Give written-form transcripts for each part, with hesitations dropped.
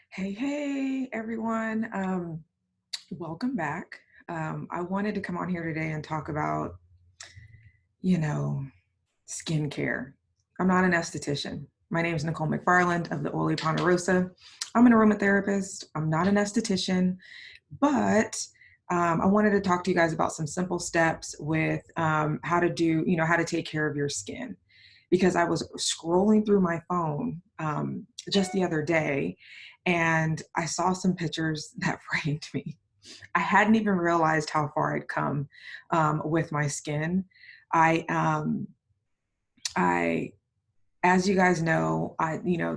Hey, everyone. Welcome back. I wanted to come on here today and talk about, you know, skincare. I'm not an esthetician. My name is Nicole McFarland of the Oily Ponderosa. I'm an aromatherapist. I'm not an esthetician, but I wanted to talk to you guys about some simple steps with how to do, how to take care of your skin. Because I was scrolling through my phone just the other day and I saw some pictures that framed me. I hadn't even realized how far I'd come with my skin. I, um, I as you guys know,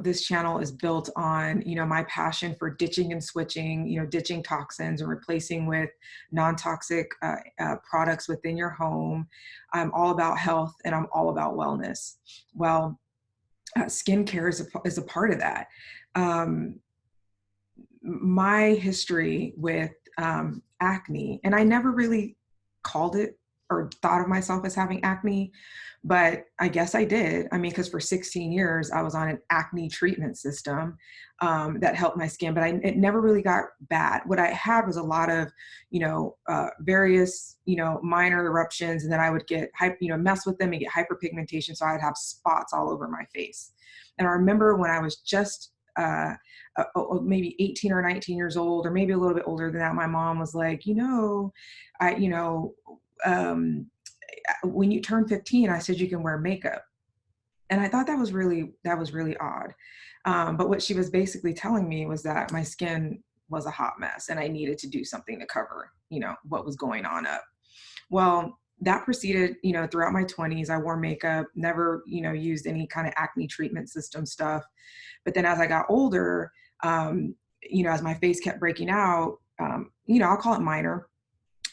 this channel is built on, my passion for ditching and switching, ditching toxins and replacing with non-toxic products within your home. I'm all about health and I'm all about wellness. Well, skincare is a part of that. Um, my history with acne, and I never really called it or thought of myself as having acne, but I guess I did. I mean, because for 16 years, I was on an acne treatment system that helped my skin, but it never really got bad. What I had was a lot of, various, minor eruptions, and then I would get, mess with them and get hyperpigmentation. So I'd have spots all over my face. And I remember when I was just, maybe 18 or 19 years old, or maybe a little bit older than that, my mom was like, I, when you turn 15, I said you can wear makeup. And I thought that was really odd. But what she was basically telling me was that my skin was a hot mess and I needed to do something to cover, what was going on up. Well, that proceeded, throughout my 20s. I wore makeup, never, used any kind of acne treatment system stuff. But then as I got older, as my face kept breaking out, I'll call it minor.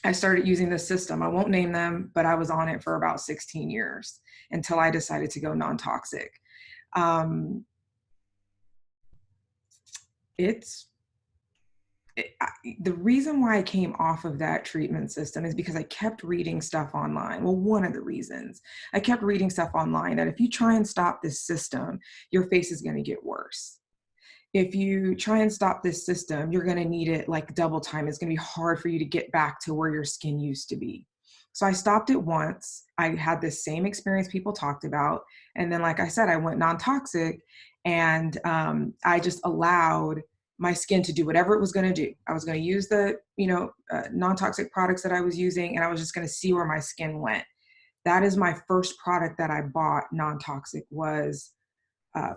I started using this system. I won't name them, but I was on it for about 16 years until I decided to go non-toxic. Um, it's the reason why I came off of that treatment system is because I kept reading stuff online. Well, one of the reasons I kept reading stuff online that if you try and stop this system, your face is going to get worse. If you try and stop this system, you're going to need it like double time. It's going to be hard for you to get back to where your skin used to be. So I stopped it once. I had the same experience people talked about. And then, like I said, I went non-toxic and I just allowed my skin to do whatever it was going to do. I was going to use the, non-toxic products that I was using, and I was just going to see where my skin went. That is my first product that I bought non-toxic was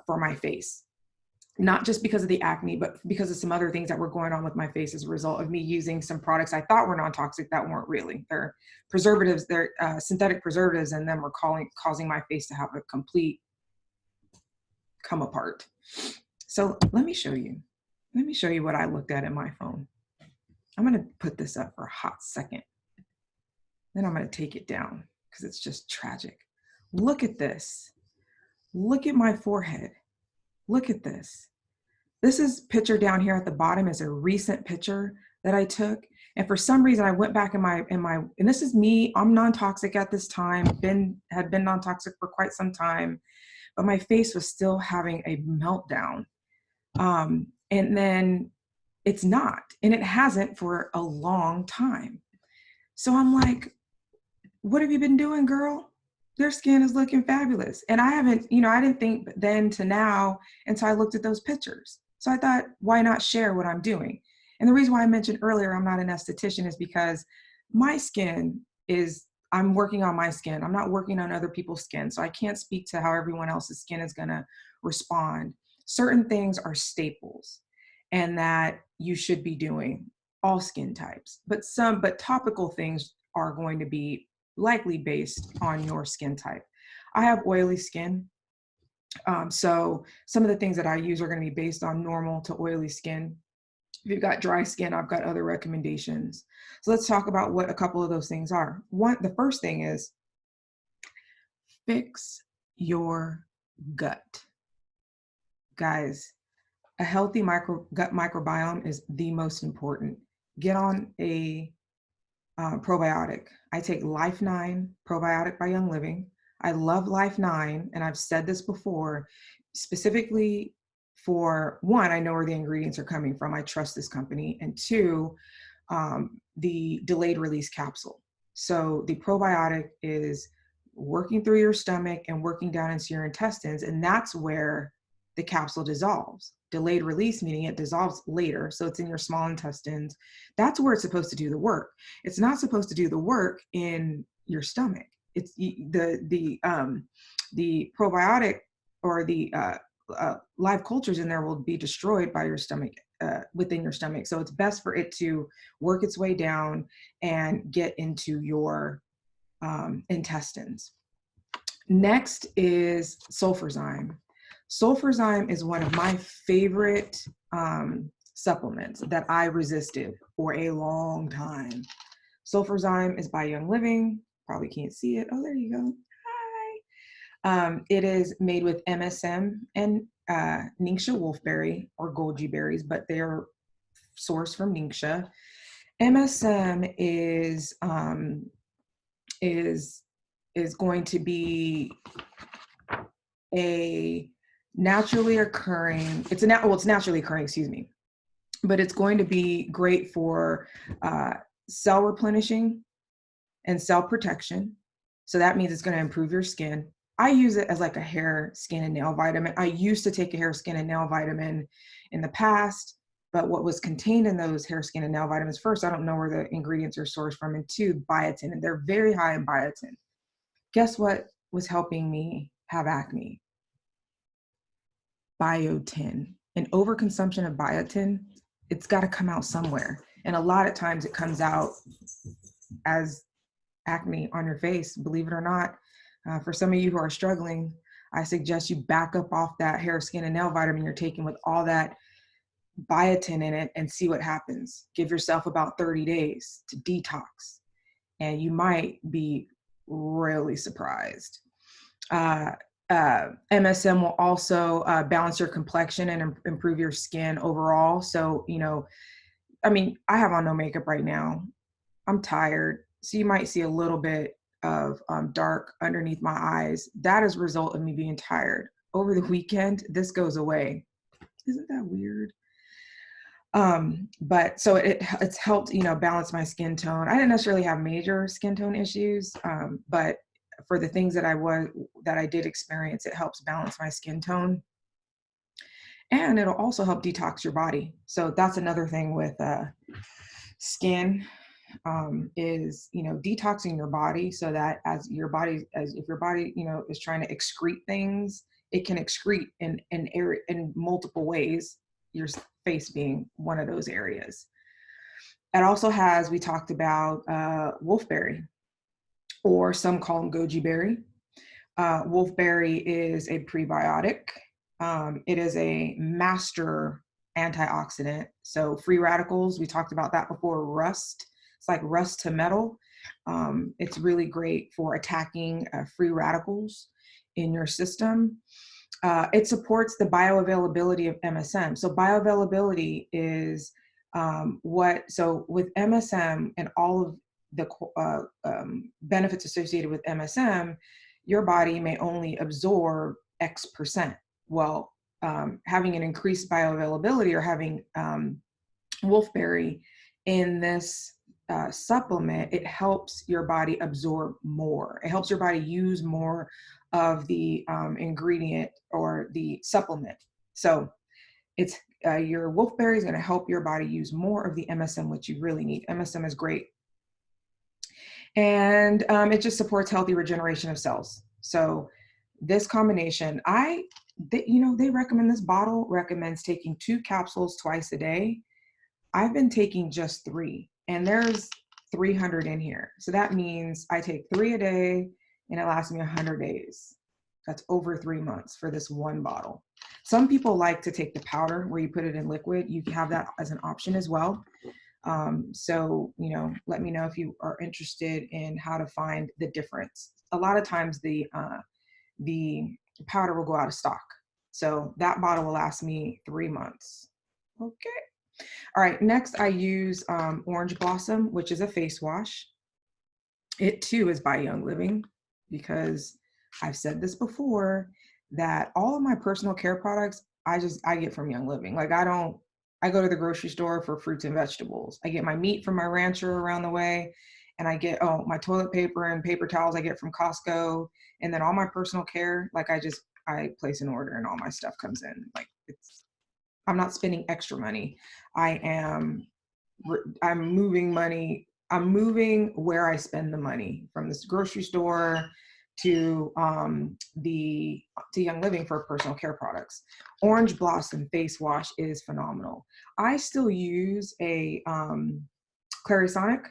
for my face. Not just because of the acne, but because of some other things that were going on with my face as a result of me using some products I thought were non-toxic that weren't really. They're preservatives, they're synthetic preservatives, and then were causing my face to have a complete come apart. So let me show you. Let me show you what I looked at in my phone. I'm going to put this up for a hot second. Then I'm going to take it down because it's just tragic. Look at this. Look at my forehead. Look at this. This is picture down here at the bottom is a recent picture that I took. And for some reason I went back and this is me, I'm non-toxic at this time, had been non-toxic for quite some time, but my face was still having a meltdown. And then it's not, and it hasn't for a long time. So I'm like, what have you been doing, girl? Your skin is looking fabulous. And I haven't, I didn't think then to now until I looked at those pictures. So I thought, why not share what I'm doing? And the reason why I mentioned earlier I'm not an esthetician is because my skin is, I'm working on my skin. I'm not working on other people's skin. So I can't speak to how everyone else's skin is going to respond. Certain things are staples and that you should be doing all skin types, but topical things are going to be likely based on your skin type. I have oily skin. So some of the things that I use are going to be based on normal to oily skin. If you've got dry skin, I've got other recommendations. So let's talk about what a couple of those things are. The first thing is fix your gut. Guys, a healthy gut microbiome is the most important. Get on a probiotic. I take Life 9 probiotic by Young Living. I love Life 9, and I've said this before, specifically for one, I know where the ingredients are coming from. I trust this company. And two, the delayed release capsule. So the probiotic is working through your stomach and working down into your intestines. And that's where the capsule dissolves. Delayed release, meaning it dissolves later. So it's in your small intestines. That's where it's supposed to do the work. It's not supposed to do the work in your stomach. It's the probiotic or the live cultures in there will be destroyed by your stomach, within your stomach. So it's best for it to work its way down and get into your intestines. Next is sulfurzyme. Sulfurzyme is one of my favorite supplements that I resisted for a long time. Sulfurzyme is by Young Living. Probably can't see it. Oh, there you go. Hi. It is made with MSM and Ningxia wolfberry or goji berries, but they are sourced from Ningxia. MSM is going to be a naturally occurring, it's naturally occurring, excuse me, but it's going to be great for cell replenishing and cell protection. So that means it's going to improve your skin. I use it as like a hair, skin, and nail vitamin. I used to take a hair, skin, and nail vitamin in the past, but what was contained in those hair, skin, and nail vitamins, first, I don't know where the ingredients are sourced from, and two, biotin, and they're very high in biotin. Guess what was helping me have acne? Biotin. And overconsumption of biotin, it's got to come out somewhere. And a lot of times it comes out as acne on your face, believe it or not. For some of you who are struggling, I suggest you back up off that hair, skin, and nail vitamin you're taking with all that biotin in it and see what happens. Give yourself about 30 days to detox, and you might be really surprised. MSM will also balance your complexion and improve your skin overall. So, I have on no makeup right now. I'm tired. So you might see a little bit of dark underneath my eyes. That is a result of me being tired. Over the weekend, this goes away. Isn't that weird? But so it's helped, balance my skin tone. I didn't necessarily have major skin tone issues, but for the things that I did experience, it helps balance my skin tone. And it'll also help detox your body. So that's another thing with skin, is, detoxing your body, so that if your body, is trying to excrete things, it can excrete in multiple ways, your face being one of those areas. It also has, we talked about wolfberry, or some call them goji berry. Wolfberry is a prebiotic. It is a master antioxidant. So free radicals, we talked about that before. Rust, it's like rust to metal. It's really great for attacking free radicals in your system. It supports the bioavailability of MSM. So bioavailability is so with MSM and all of the benefits associated with MSM, your body may only absorb X%. Well, having an increased bioavailability, or having wolfberry in this supplement, it helps your body absorb more. It helps your body use more of the ingredient or the supplement. So it's your wolfberry is going to help your body use more of the MSM, which you really need. MSM is great. And it just supports healthy regeneration of cells. So this combination, they recommend, this bottle recommends taking 2 capsules twice a day. I've been taking just 3, and there's 300 in here. So that means I take 3 a day, and it lasts me 100 days. That's over 3 months for this one bottle. Some people like to take the powder where you put it in liquid. You can have that as an option as well. So, let me know if you are interested in how to find the difference. A lot of times the powder will go out of stock. So that bottle will last me 3 months. Okay. All right. Next, I use Orange Blossom, which is a face wash. It too is by Young Living, because I've said this before, that all of my personal care products I get from Young Living. Like I go to the grocery store for fruits and vegetables. I get my meat from my rancher around the way, and I get, oh, my toilet paper and paper towels I get from Costco, and then all my personal care, like I place an order and all my stuff comes in. Like I'm not spending extra money. I am I'm moving money. I'm moving where I spend the money from this grocery store to the to Young Living for personal care products. Orange Blossom face wash is phenomenal. I still use a Clarisonic,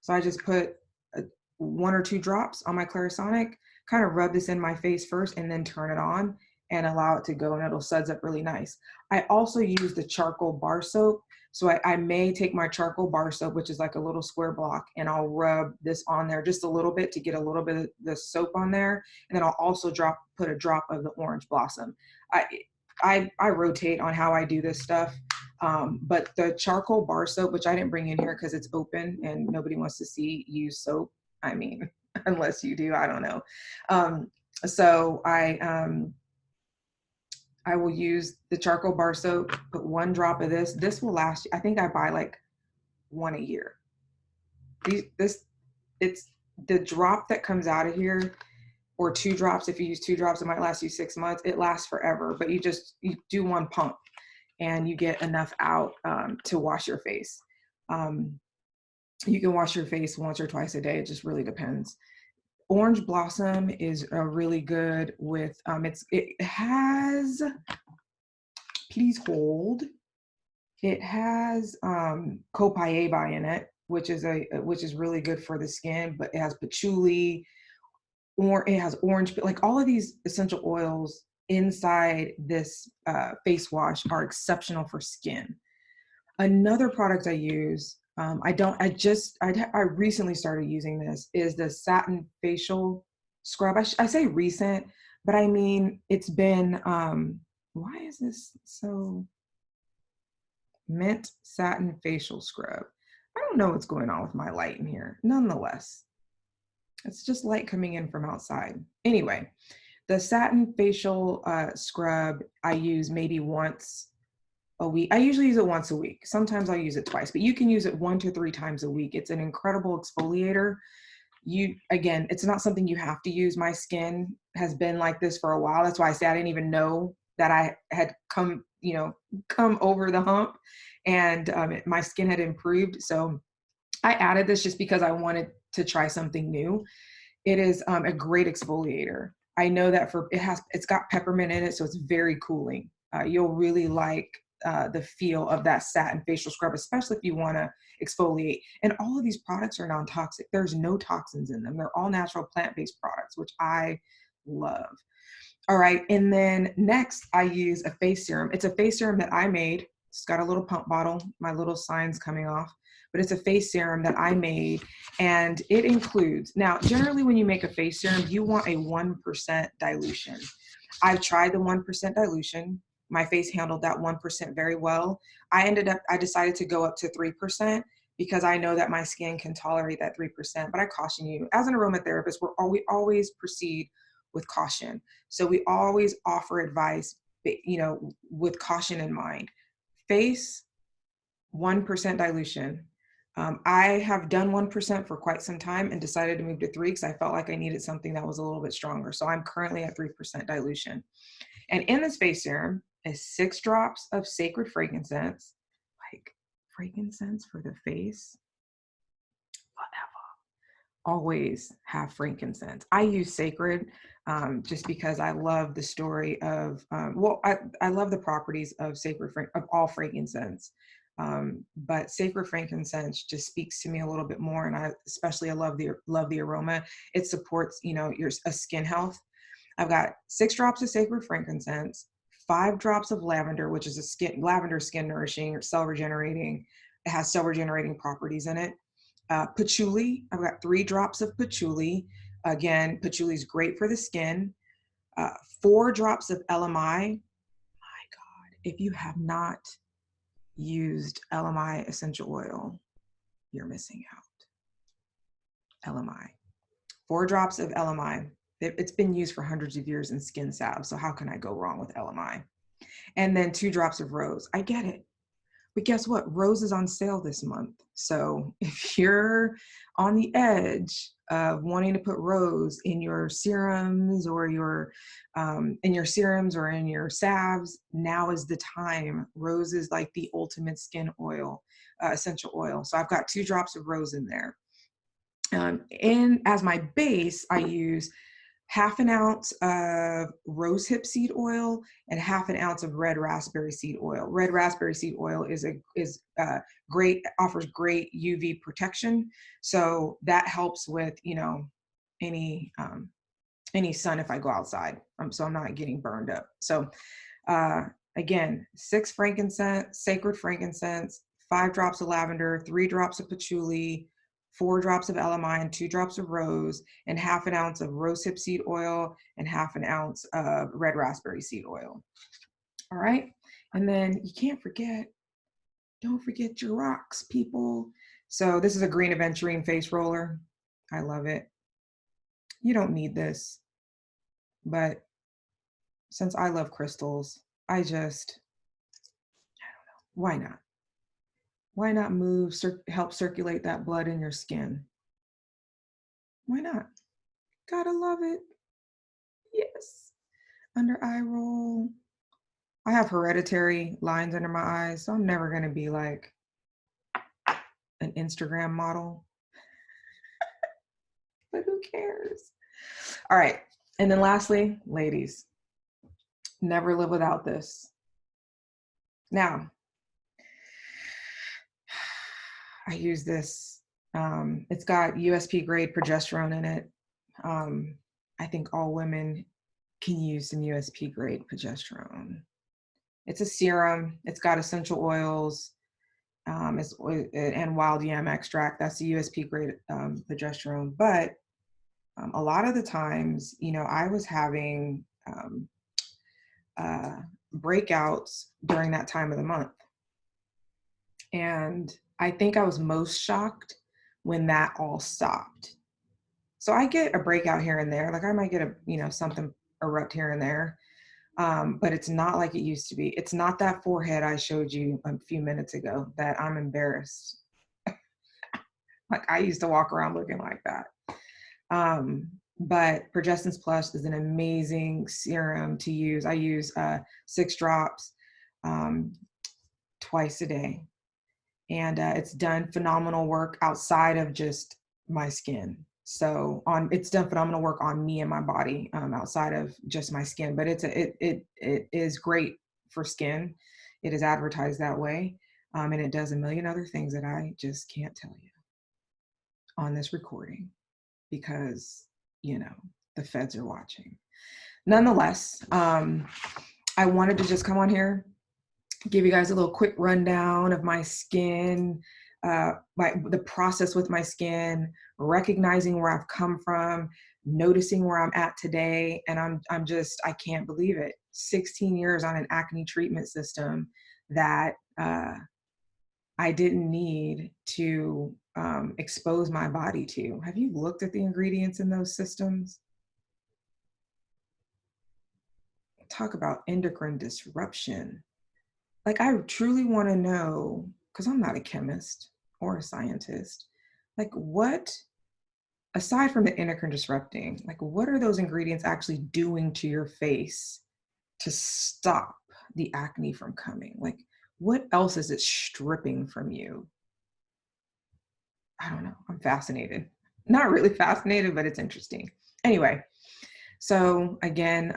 so I just put a, 1 or 2 drops on my Clarisonic, kind of rub this in my face first, and then turn it on and allow it to go, and it'll suds up really nice. I also use the charcoal bar soap. So I may take my charcoal bar soap, which is like a little square block, and I'll rub this on there just a little bit to get a little bit of the soap on there. And then I'll also put a drop of the Orange Blossom. I rotate on how I do this stuff. But the charcoal bar soap, which I didn't bring in here because it's open and nobody wants to see use soap. I mean, unless you do, I don't know. So I will use the charcoal bar soap, put 1 drop of this. This will last, I think I buy like 1 a year. It's the drop that comes out of here, or 2 drops. If you use 2 drops, it might last you 6 months. It lasts forever, but you do 1 pump and you get enough out to wash your face. You can wash your face once or twice a day. It just really depends. Orange Blossom is really good with, it has, please hold, it has copaiba in it, which is really good for the skin, but it has patchouli, or it has orange, like all of these essential oils inside this face wash are exceptional for skin. Another product I use, I recently started using this, is the Satin facial scrub. I say recent, but I mean, it's been, why is this so, Mint Satin facial scrub. I don't know what's going on with my light in here. Nonetheless, it's just light coming in from outside. Anyway, the Satin facial scrub I use maybe once a week. I usually use it once a week. Sometimes I'll use it twice, but you can use it 1 to 3 times a week. It's an incredible exfoliator. Again, it's not something you have to use. My skin has been like this for a while. That's why I say I didn't even know that I had come over the hump, and my skin had improved. So I added this just because I wanted to try something new. It is a great exfoliator. I know that it's got peppermint in it, so it's very cooling. You'll really like the feel of that Satin facial scrub, especially if you want to exfoliate. And all of these products are non-toxic. There's no toxins in them. They're all natural plant-based products, which I love. All right, and then next I use a face serum. It's a face serum that I made. It's got a little pump bottle, my little sign's coming off, but it's a face serum that I made, and it includes, now generally when you make a face serum, you want a 1% dilution. I've tried the 1% dilution. My face handled that 1% very well. I decided to go up to 3% because I know that my skin can tolerate that 3%, but I caution you, as an aromatherapist, we always proceed with caution. So we always offer advice, with caution in mind. Face, 1% dilution. I have done 1% for quite some time and decided to move to 3 because I felt like I needed something that was a little bit stronger. So I'm currently at 3% dilution. And in this face serum is 6 drops of sacred frankincense, like frankincense for the face. Always have frankincense. I use sacred just because I love the story of, I love the properties of of all frankincense. But sacred frankincense just speaks to me a little bit more, and I love the aroma. It supports, your skin health. I've got 6 drops of sacred frankincense, 5 drops of lavender, which is lavender skin nourishing or cell regenerating. It has cell regenerating properties in it. Patchouli, I've got 3 drops of patchouli. Again, patchouli is great for the skin. 4 drops of LMI. My God, if you have not used LMI essential oil, you're missing out. LMI. 4 drops of LMI. It's been used for hundreds of years in skin salve, so how can I go wrong with LMI? And then 2 drops of rose. I get it. But guess what? Rose is on sale this month. So if you're on the edge of wanting to put rose in your serums or in your serums or in your salves, now is the time. Rose is like the ultimate skin oil, essential oil. So I've got 2 drops of rose in there. And as my base, I use half an ounce of rose hip seed oil and half an ounce of red raspberry seed oil. Red raspberry seed oil is great, offers great UV protection. So that helps with, any sun if I go outside. So I'm not getting burned up. So again, 6 frankincense, sacred frankincense, 5 drops of lavender, 3 drops of patchouli, 4 drops of elamine, 2 drops of rose, and half an ounce of rosehip seed oil and half an ounce of red raspberry seed oil. All right. And then you can't forget, don't forget your rocks, people. So this is a green aventurine face roller. I love it. You don't need this, but since I love crystals, I don't know, why not? Why not help circulate that blood in your skin? Why not? Gotta love it. Yes. Under eye roll. I have hereditary lines under my eyes, so I'm never gonna be like an Instagram model. But who cares? All right. And then lastly, ladies, never live without this. Now, I use this. It's got USP grade progesterone in it. I think all women can use some USP grade progesterone. It's a serum. It's got essential oils and wild yam extract. That's the USP grade progesterone. But a lot of the times, I was having breakouts during that time of the month. And I think I was most shocked when that all stopped. So I get a breakout here and there. Like I might get something erupt here and there. But it's not like it used to be. It's not that forehead I showed you a few minutes ago that I'm embarrassed. Like I used to walk around looking like that. But Progestins Plus is an amazing serum to use. I use 6 drops twice a day. And it's done phenomenal work outside of just my skin. So it's done phenomenal work on me and my body outside of just my skin. But it is great for skin. It is advertised that way, and it does a million other things that I just can't tell you on this recording because the feds are watching. Nonetheless, I wanted to just come on here, give you guys a little quick rundown of my skin, the process with my skin, recognizing where I've come from, noticing where I'm at today. And I can't believe it. 16 years on an acne treatment system that I didn't need to expose my body to. Have you looked at the ingredients in those systems? Talk about endocrine disruption. Like, I truly want to know, because I'm not a chemist or a scientist, like what, aside from the endocrine disrupting, like what are those ingredients actually doing to your face to stop the acne from coming? Like, what else is it stripping from you? I don't know. I'm fascinated. Not really fascinated, but it's interesting. Anyway, so again,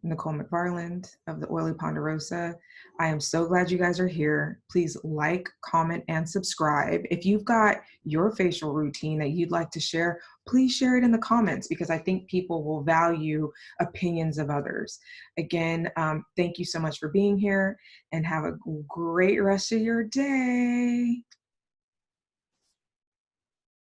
Nicole McFarland of the Oily Ponderosa. I am so glad you guys are here. Please like, comment, and subscribe. If you've got your facial routine that you'd like to share, please share it in the comments because I think people will value opinions of others. Again, thank you so much for being here and have a great rest of your day.